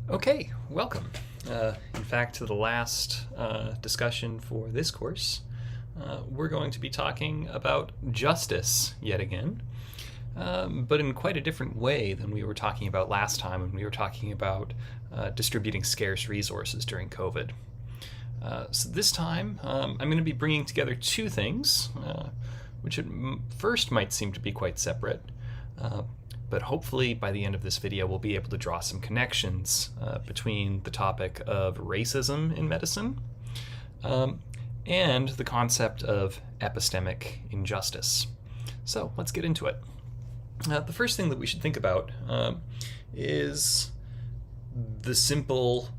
Okay, welcome. In fact, to the last discussion for this course, we're going to be talking about justice yet again, but in quite a different way than we were talking about last time when we were talking about distributing scarce resources during COVID. So this time, I'm going to be bringing together two things, which at first might seem to be quite separate, but hopefully by the end of this video we'll be able to draw some connections between the topic of racism in medicine and the concept of epistemic injustice. So let's get into it. The first thing that we should think about is the simple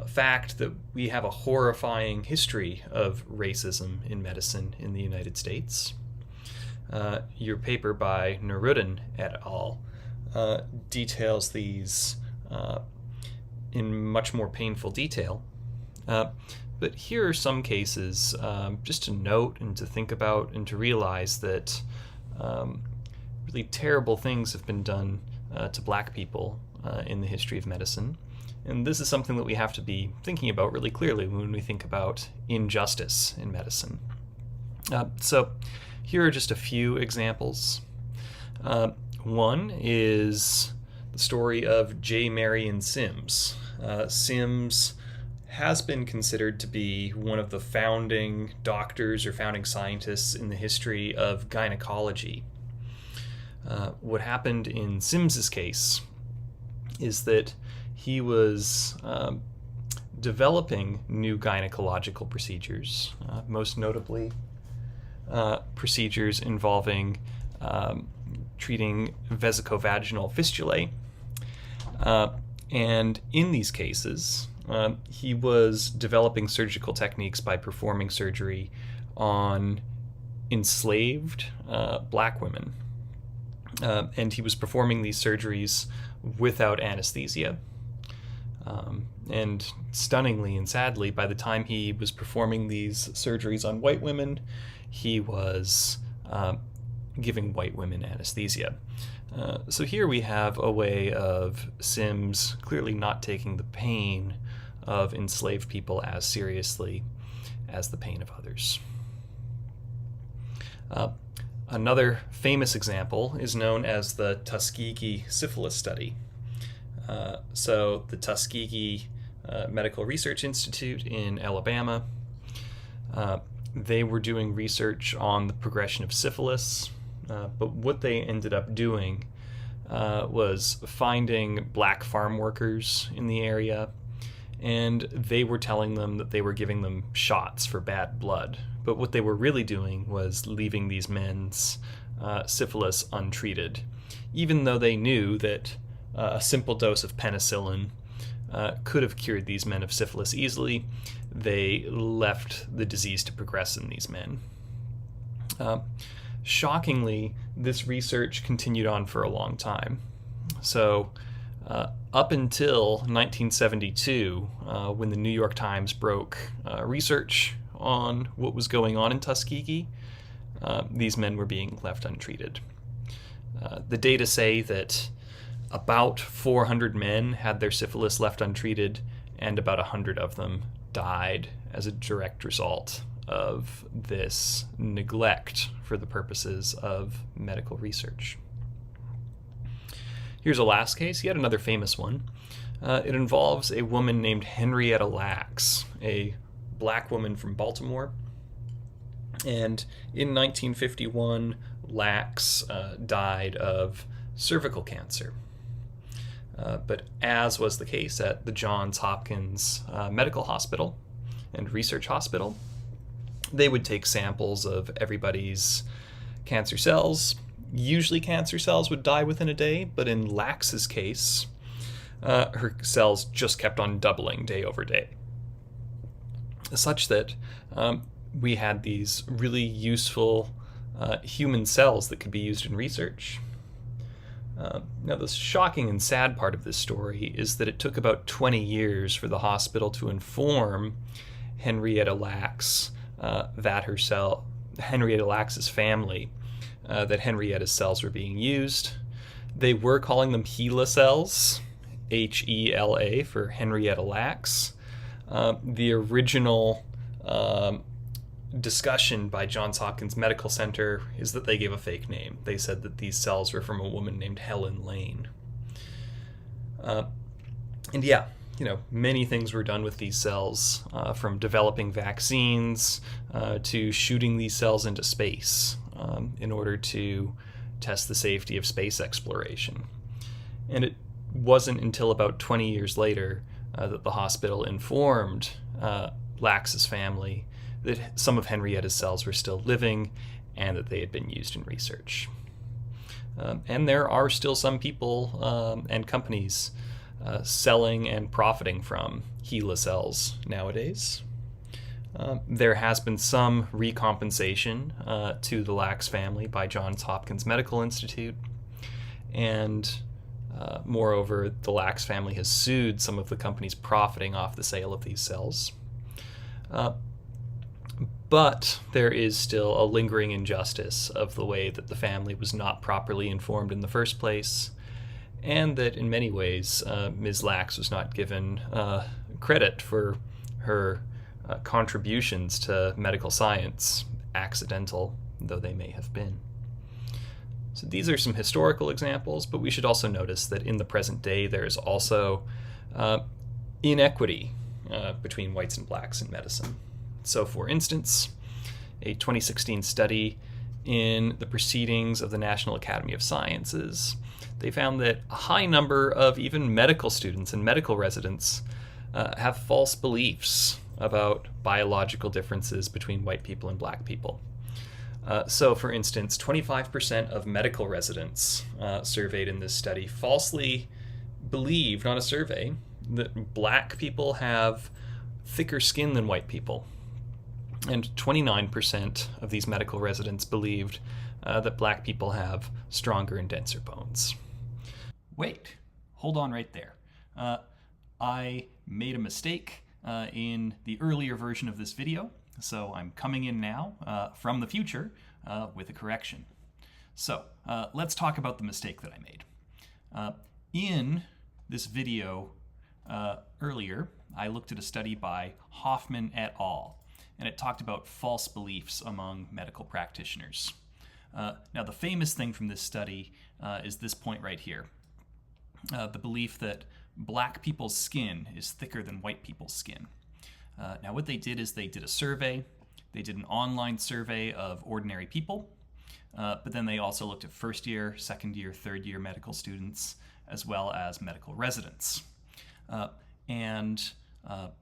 fact that we have a horrifying history of racism in medicine in the United States. Your paper by Nuruddin et al. Details these in much more painful detail. But here are some cases just to note and to think about and to realize that really terrible things have been done to black people in the history of medicine. And this is something that we have to be thinking about really clearly when we think about injustice in medicine. So here are just a few examples. One is the story of J. Marion Sims. Sims has been considered to be one of the founding doctors or founding scientists in the history of gynecology. What happened in Sims's case is that he was developing new gynecological procedures, most notably procedures involving treating vesicovaginal fistulae. And in these cases, he was developing surgical techniques by performing surgery on enslaved black women. And he was performing these surgeries without anesthesia. And stunningly and sadly, by the time he was performing these surgeries on white women, he was giving white women anesthesia. So here we have a way of Sims clearly not taking the pain of enslaved people as seriously as the pain of others. Another famous example is known as the Tuskegee syphilis study. So the Tuskegee Medical Research Institute in Alabama, they were doing research on the progression of syphilis, but what they ended up doing was finding black farm workers in the area, and they were telling them that they were giving them shots for bad blood. But what they were really doing was leaving these men's syphilis untreated, even though they knew that a simple dose of penicillin could have cured these men of syphilis easily. They left the disease to progress in these men. Shockingly, this research continued on for a long time. So up until 1972, when the New York Times broke research on what was going on in Tuskegee, these men were being left untreated. The data say that about 400 men had their syphilis left untreated, and about 100 of them died as a direct result of this neglect for the purposes of medical research. Here's a last case, yet another famous one. It involves a woman named Henrietta Lacks, a black woman from Baltimore. And in 1951, Lacks died of cervical cancer. But as was the case at the Johns Hopkins Medical Hospital and Research Hospital, they would take samples of everybody's cancer cells. Usually cancer cells would die within a day, but in Lax's case, her cells just kept on doubling day over day, such that we had these really useful human cells that could be used in research. Now, the shocking and sad part of this story is that it took about 20 years for the hospital to inform Henrietta Lacks Henrietta Lacks's family, that Henrietta's cells were being used. They were calling them HeLa cells, Hela for Henrietta Lacks. The original discussion by Johns Hopkins Medical Center is that they gave a fake name. They said that these cells were from a woman named Helen Lane. And yeah, many things were done with these cells, from developing vaccines to shooting these cells into space in order to test the safety of space exploration. And it wasn't until about 20 years later that the hospital informed Lax's family that some of Henrietta's cells were still living and that they had been used in research. And there are still some people and companies selling and profiting from HeLa cells nowadays. There has been some recompensation to the Lax family by Johns Hopkins Medical Institute, and moreover, the Lax family has sued some of the companies profiting off the sale of these cells. But there is still a lingering injustice of the way that the family was not properly informed in the first place, and that in many ways Ms. Lax was not given credit for her contributions to medical science, accidental though they may have been. So these are some historical examples, but we should also notice that in the present day there is also inequity between whites and blacks in medicine. So for instance, a 2016 study in the Proceedings of the National Academy of Sciences, they found that a high number of even medical students and medical residents have false beliefs about biological differences between white people and black people. So for instance, 25% of medical residents surveyed in this study falsely believed on a survey that black people have thicker skin than white people. And 29% of these medical residents believed that black people have stronger and denser bones. Wait, hold on right there. I made a mistake in the earlier version of this video, so I'm coming in now from the future with a correction. So let's talk about the mistake that I made. In this video earlier, I looked at a study by Hoffman et al., and it talked about false beliefs among medical practitioners. Now, the famous thing from this study is this point right here. The belief that black people's skin is thicker than white people's skin. Now, what they did is they did a survey. They did an online survey of ordinary people, but then they also looked at first year, second year, third year medical students, as well as medical residents.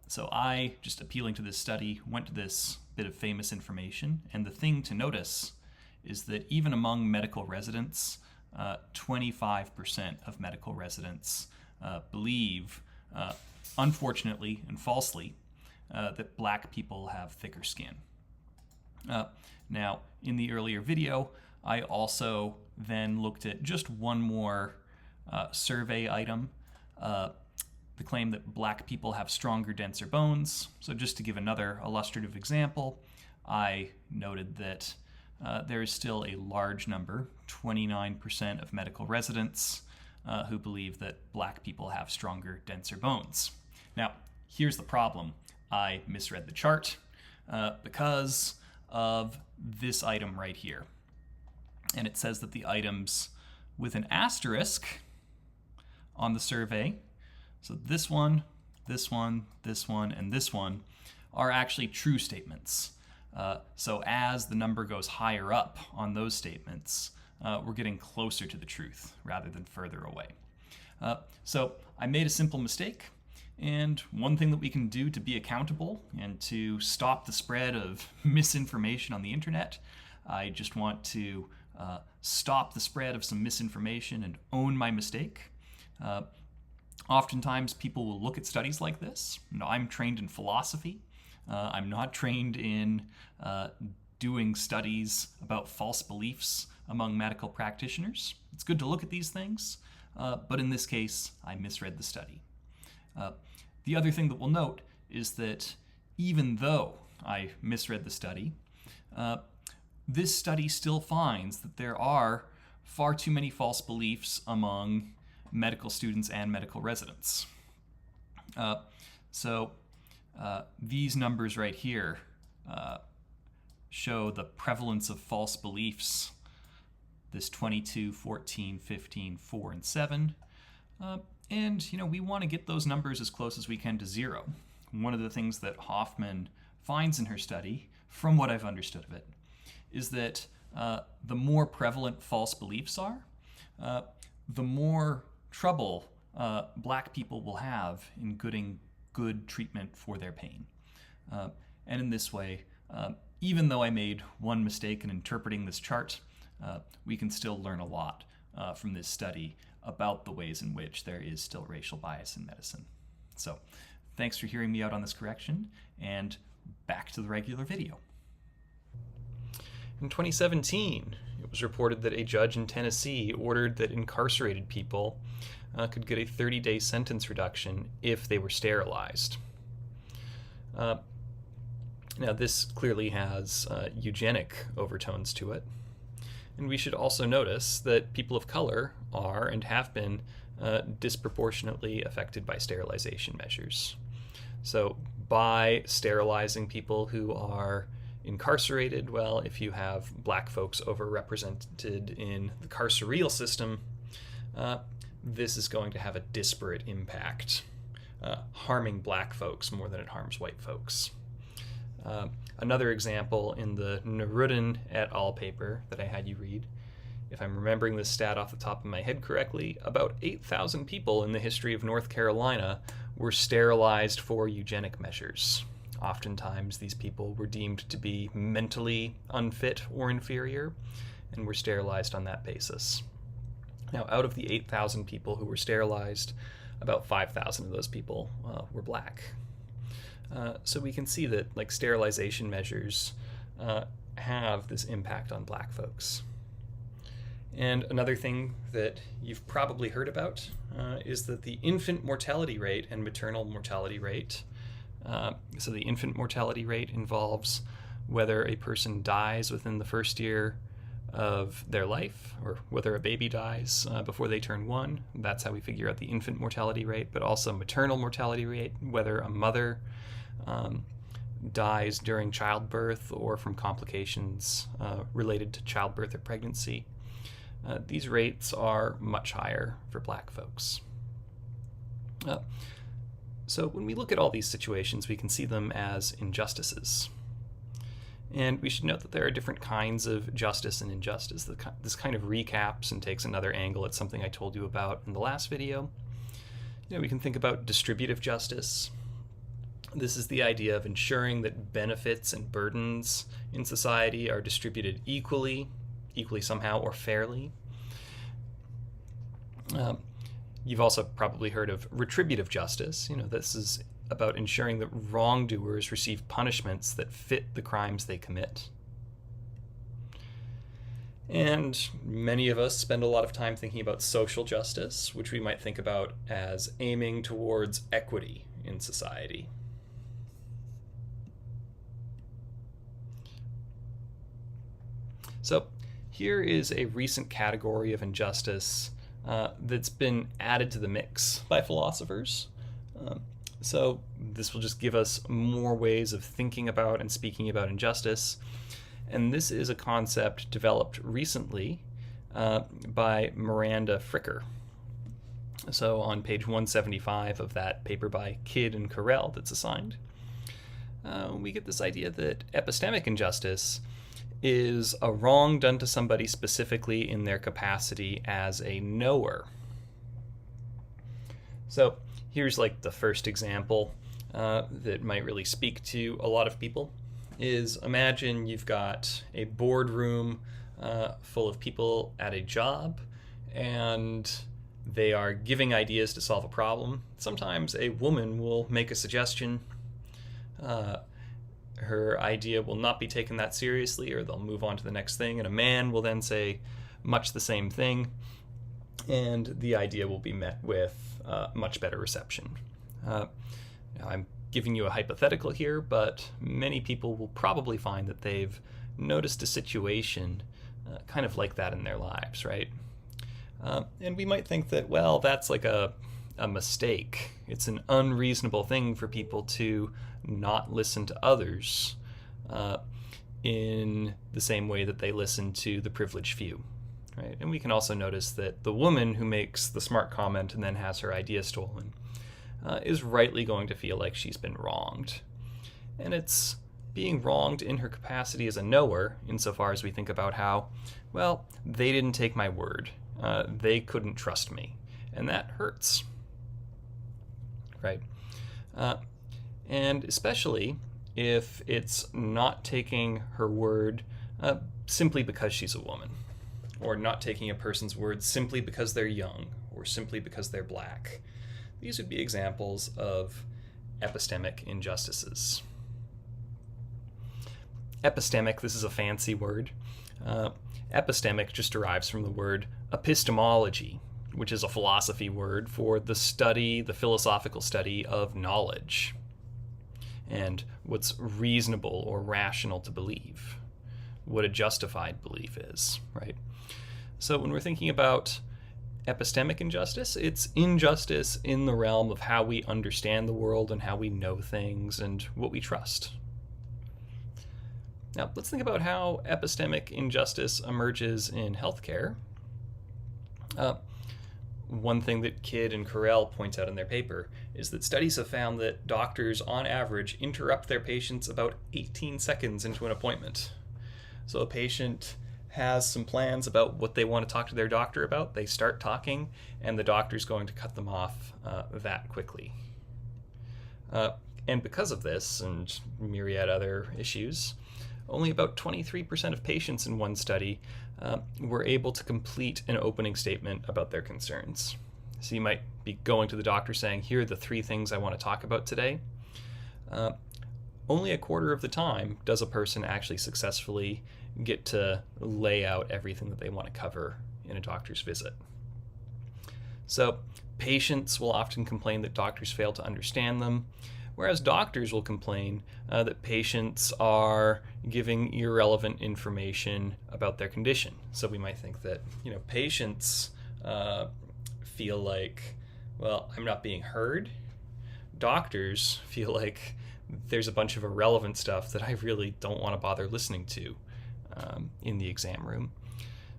So I, just appealing to this study, went to this bit of famous information, and the thing to notice is that even among medical residents, 25% of medical residents believe, unfortunately and falsely, that black people have thicker skin. Now, in the earlier video, I also then looked at just one more survey item, the claim that black people have stronger, denser bones. So just to give another illustrative example, I noted that there is still a large number, 29% of medical residents, who believe that black people have stronger, denser bones. Now, here's the problem. I misread the chart because of this item right here. And it says that the items with an asterisk on the survey, so this one, this one, this one, and this one, are actually true statements. So as the number goes higher up on those statements, we're getting closer to the truth rather than further away. So I made a simple mistake, and one thing that we can do to be accountable and to stop the spread of misinformation on the internet, I just want to stop the spread of some misinformation and own my mistake. Oftentimes people will look at studies like this. I'm trained in philosophy. I'm not trained in doing studies about false beliefs among medical practitioners. It's good to look at these things, but in this case, I misread the study. The other thing that we'll note is that even though I misread the study, this study still finds that there are far too many false beliefs among medical students and medical residents. So these numbers right here show the prevalence of false beliefs, this 22, 14, 15, 4, and 7. And we want to get those numbers as close as we can to 0. One of the things that Hoffman finds in her study, from what I've understood of it, is that the more prevalent false beliefs are, the more trouble black people will have in getting good treatment for their pain. And in this way, even though I made one mistake in interpreting this chart, we can still learn a lot from this study about the ways in which there is still racial bias in medicine. So thanks for hearing me out on this correction, and back to the regular video. In 2017, it was reported that a judge in Tennessee ordered that incarcerated people could get a 30-day sentence reduction if they were sterilized. Now, this clearly has eugenic overtones to it. And we should also notice that people of color are and have been disproportionately affected by sterilization measures. So by sterilizing people who are incarcerated, well, if you have black folks overrepresented in the carceral system, this is going to have a disparate impact, harming black folks more than it harms white folks. Another example in the Nerudin et al. Paper that I had you read, if I'm remembering this stat off the top of my head correctly, about 8,000 people in the history of North Carolina were sterilized for eugenic measures. Oftentimes these people were deemed to be mentally unfit or inferior and were sterilized on that basis. Now, out of the 8,000 people who were sterilized, about 5,000 of those people were black. So we can see that sterilization measures have this impact on black folks. And another thing that you've probably heard about is that the infant mortality rate and maternal mortality rate, so the infant mortality rate involves whether a person dies within the first year of their life, or whether a baby dies before they turn 1. That's how we figure out the infant mortality rate, but also maternal mortality rate, whether a mother dies during childbirth or from complications related to childbirth or pregnancy. These rates are much higher for black folks. So when we look at all these situations, we can see them as injustices. And we should note that there are different kinds of justice and injustice. This kind of recaps and takes another angle at something I told you about in the last video. We can think about distributive justice. This is the idea of ensuring that benefits and burdens in society are distributed equally somehow, or fairly. You've also probably heard of retributive justice. This is about ensuring that wrongdoers receive punishments that fit the crimes they commit. And many of us spend a lot of time thinking about social justice, which we might think about as aiming towards equity in society. So here is a recent category of injustice that's been added to the mix by philosophers. So this will just give us more ways of thinking about and speaking about injustice. And this is a concept developed recently by Miranda Fricker. So on page 175 of that paper by Kidd and Carell that's assigned, we get this idea that epistemic injustice is a wrong done to somebody specifically in their capacity as a knower. So here's the first example that might really speak to a lot of people is, imagine you've got a boardroom full of people at a job, and they are giving ideas to solve a problem. Sometimes a woman will make a suggestion. Her idea will not be taken that seriously, or they'll move on to the next thing, and a man will then say much the same thing, and the idea will be met with much better reception. I'm giving you a hypothetical here, but many people will probably find that they've noticed a situation kind of like that in their lives, right? And we might think that, well, that's like a mistake. It's an unreasonable thing for people to not listen to others in the same way that they listen to the privileged few. Right? And we can also notice that the woman who makes the smart comment and then has her idea stolen is rightly going to feel like she's been wronged. And it's being wronged in her capacity as a knower, insofar as we think about how, well, they didn't take my word. They couldn't trust me. And that hurts. Right? And especially if it's not taking her word simply because she's a woman, or not taking a person's word simply because they're young, or simply because they're black. These would be examples of epistemic injustices. Epistemic, this is a fancy word. Epistemic just derives from the word epistemology, which is a philosophy word for the study, the philosophical study of knowledge and what's reasonable or rational to believe, what a justified belief is, right? So when we're thinking about epistemic injustice, it's injustice in the realm of how we understand the world and how we know things and what we trust. Now, let's think about how epistemic injustice emerges in healthcare. One thing that Kidd and Carell point out in their paper is that studies have found that doctors, on average, interrupt their patients about 18 seconds into an appointment. So a patient has some plans about what they want to talk to their doctor about. They start talking, and the doctor's going to cut them off that quickly. And because of this, and myriad other issues, only about 23% of patients in one study were able to complete an opening statement about their concerns. So you might be going to the doctor saying, here are the 3 things I want to talk about today. Only a quarter of the time does a person actually successfully get to lay out everything that they want to cover in a doctor's visit. So patients will often complain that doctors fail to understand them, whereas doctors will complain that patients are giving irrelevant information about their condition. So we might think that, patients feel like, well, I'm not being heard. Doctors feel like there's a bunch of irrelevant stuff that I really don't want to bother listening to in the exam room.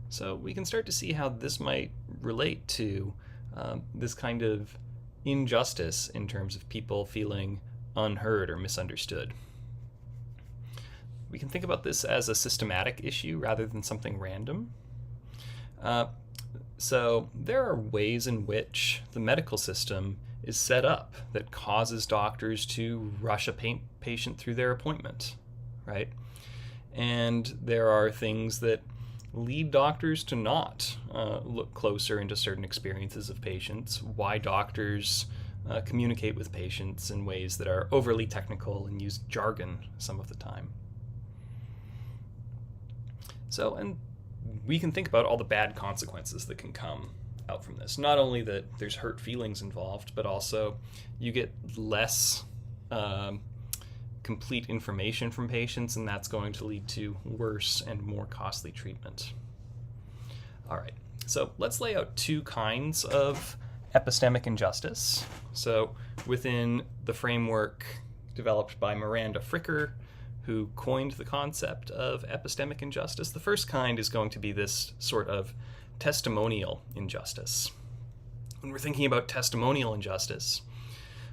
So we can start to see how this might relate to this kind of injustice in terms of people feeling unheard or misunderstood. We can think about this as a systematic issue rather than something random. So there are ways in which the medical system is set up that causes doctors to rush a patient through their appointment, right? And there are things that lead doctors to not look closer into certain experiences of patients, why doctors communicate with patients in ways that are overly technical and use jargon some of the time. So, and we can think about all the bad consequences that can come out from this. Not only that there's hurt feelings involved, but also you get less complete information from patients, and that's going to lead to worse and more costly treatment. All right, so let's lay out 2 kinds of epistemic injustice. So within the framework developed by Miranda Fricker, who coined the concept of epistemic injustice, the first kind is going to be this sort of testimonial injustice. When we're thinking about testimonial injustice,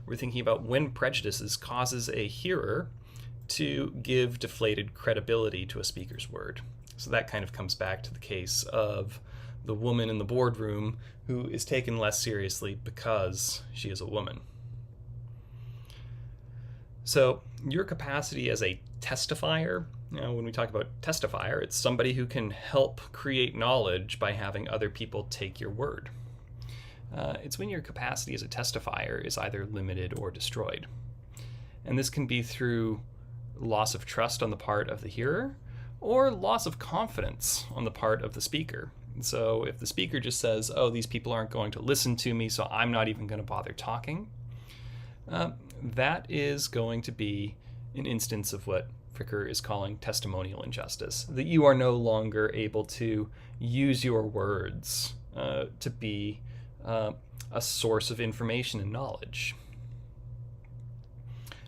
we're thinking about when prejudices causes a hearer to give deflated credibility to a speaker's word. So that kind of comes back to the case of the woman in the boardroom who is taken less seriously because she is a woman. So your capacity as a testifier, when we talk about testifier, it's somebody who can help create knowledge by having other people take your word. It's when your capacity as a testifier is either limited or destroyed. And this can be through loss of trust on the part of the hearer or loss of confidence on the part of the speaker. So if the speaker just says, oh, these people aren't going to listen to me, so I'm not even going to bother talking, that is going to be an instance of what Fricker is calling testimonial injustice, that you are no longer able to use your words to be a source of information and knowledge.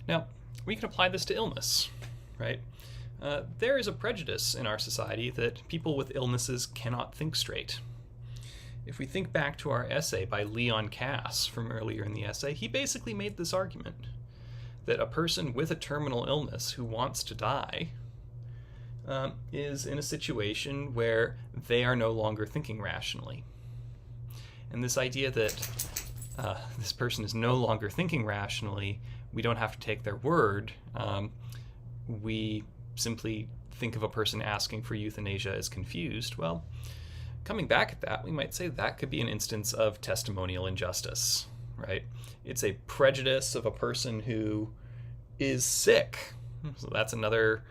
Now, we can apply this to illness, right? There is a prejudice in our society that people with illnesses cannot think straight. If we think back to our essay by Leon Cass from earlier in the essay, he basically made this argument that a person with a terminal illness who wants to die is in a situation where they are no longer thinking rationally. And this idea that this person is no longer thinking rationally, we don't have to take their word. We simply think of a person asking for euthanasia as confused. Well, coming back at that, we might say that could be an instance of testimonial injustice, right? It's a prejudice of a person who is sick. So that's another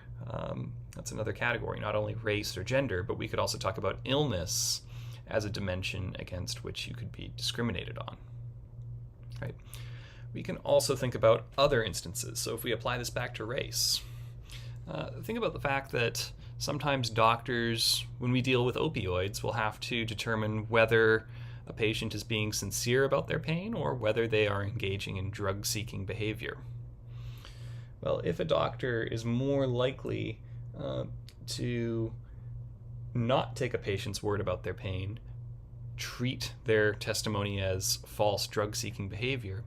category, not only race or gender, but we could also talk about illness as a dimension against which you could be discriminated on, right? We can also think about other instances. So if we apply this back to race, think about the fact that sometimes doctors, when we deal with opioids, will have to determine whether a patient is being sincere about their pain or whether they are engaging in drug-seeking behavior. Well, if a doctor is more likely to not take a patient's word about their pain, treat their testimony as false drug-seeking behavior,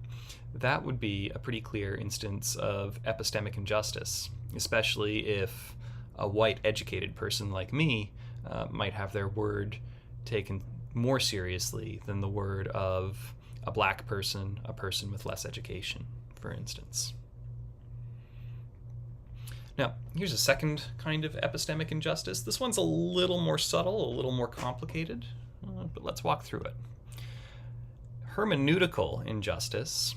that would be a pretty clear instance of epistemic injustice, especially if a white educated person like me might have their word taken more seriously than the word of a black person, a person with less education, for instance. Now, here's a second kind of epistemic injustice. This one's a little more subtle, a little more complicated, but let's walk through it. Hermeneutical injustice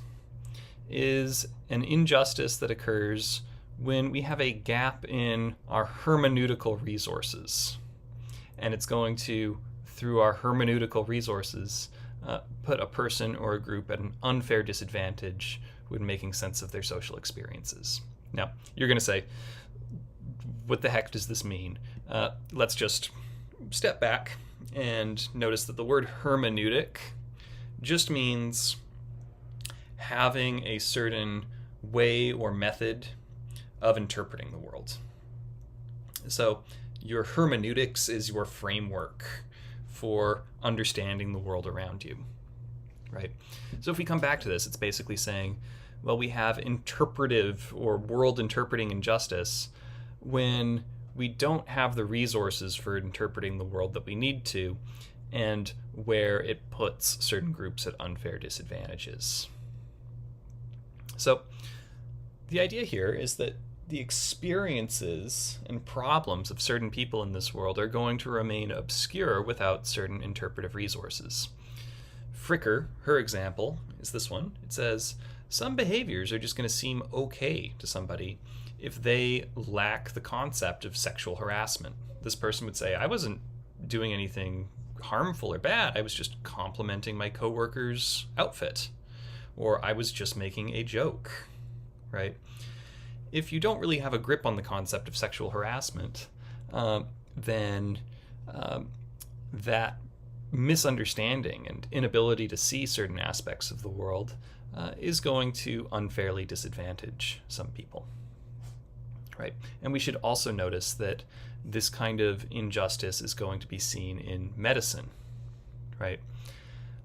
is an injustice that occurs when we have a gap in our hermeneutical resources. And it's going to, through our hermeneutical resources, put a person or a group at an unfair disadvantage when making sense of their social experiences. Now, you're going to say, what the heck does this mean? Let's just step back and notice that the word hermeneutic just means having a certain way or method of interpreting the world. So your hermeneutics is your framework for understanding the world around you, right? So if we come back to this, it's basically saying, well, we have interpretive or world interpreting injustice when we don't have the resources for interpreting the world that we need to, and where it puts certain groups at unfair disadvantages. So the idea here is that the experiences and problems of certain people in this world are going to remain obscure without certain interpretive resources. Fricker, her example, is this one. It says, some behaviors are just going to seem okay to somebody if they lack the concept of sexual harassment. This person would say, I wasn't doing anything harmful or bad. I was just complimenting my coworker's outfit. Or I was just making a joke, right? If you don't really have a grip on the concept of sexual harassment, then that misunderstanding and inability to see certain aspects of the world is going to unfairly disadvantage some people, right? And we should also notice that this kind of injustice is going to be seen in medicine, right?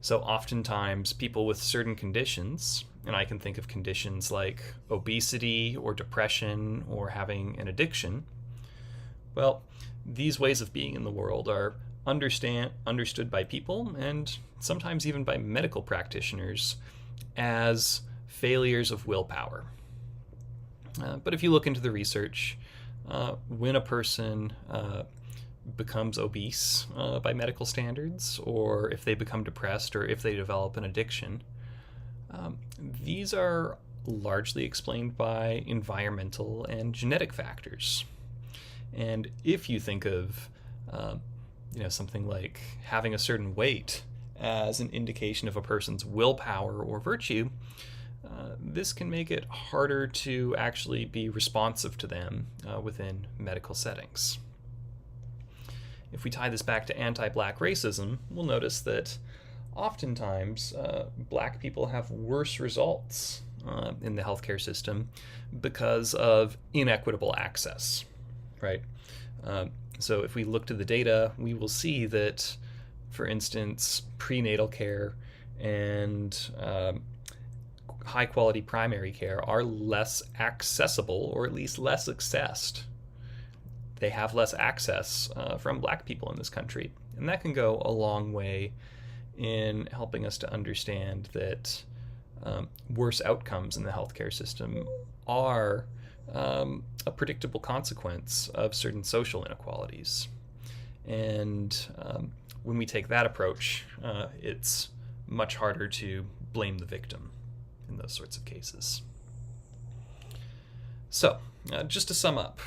So oftentimes people with certain conditions, and I can think of conditions like obesity or depression or having an addiction, well, these ways of being in the world are understood by people and sometimes even by medical practitioners as failures of willpower. But if you look into the research, when a person becomes obese by medical standards, or if they become depressed, or if they develop an addiction, these are largely explained by environmental and genetic factors. And if you think of something like having a certain weight as an indication of a person's willpower or virtue, this can make it harder to actually be responsive to them within medical settings. if we tie this back to anti-black racism, we'll notice that oftentimes black people have worse results in the healthcare system because of inequitable access, right? So if we look to the data, we will see that, for instance, prenatal care and high quality primary care are less accessible, or at least less accessed. They have less access from black people in this country. And that can go a long way in helping us to understand that worse outcomes in the healthcare system are a predictable consequence of certain social inequalities. And when we take that approach, it's much harder to blame the victim in those sorts of cases. So, just to sum up,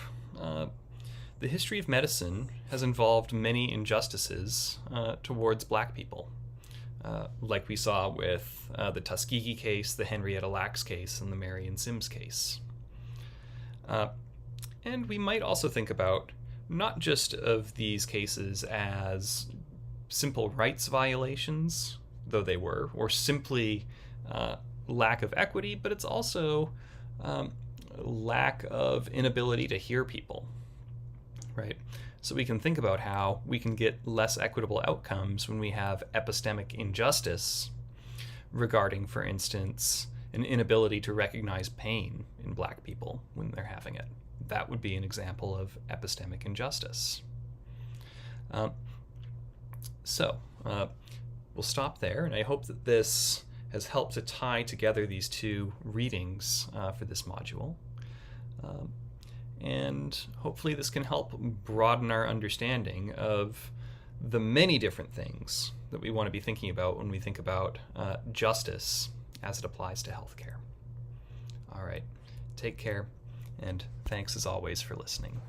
the history of medicine has involved many injustices towards black people, like we saw with the Tuskegee case, the Henrietta Lacks case, and the Marion Sims case. And we might also think about not just of these cases as simple rights violations, though they were, or simply lack of equity, but it's also lack of inability to hear people, right? So we can think about how we can get less equitable outcomes when we have epistemic injustice regarding, for instance, an inability to recognize pain in black people when they're having it. That would be an example of epistemic injustice. So we'll stop there, and I hope that this has helped to tie together these two readings for this module. And hopefully this can help broaden our understanding of the many different things that we want to be thinking about when we think about justice as it applies to healthcare. All right, take care, and thanks as always for listening.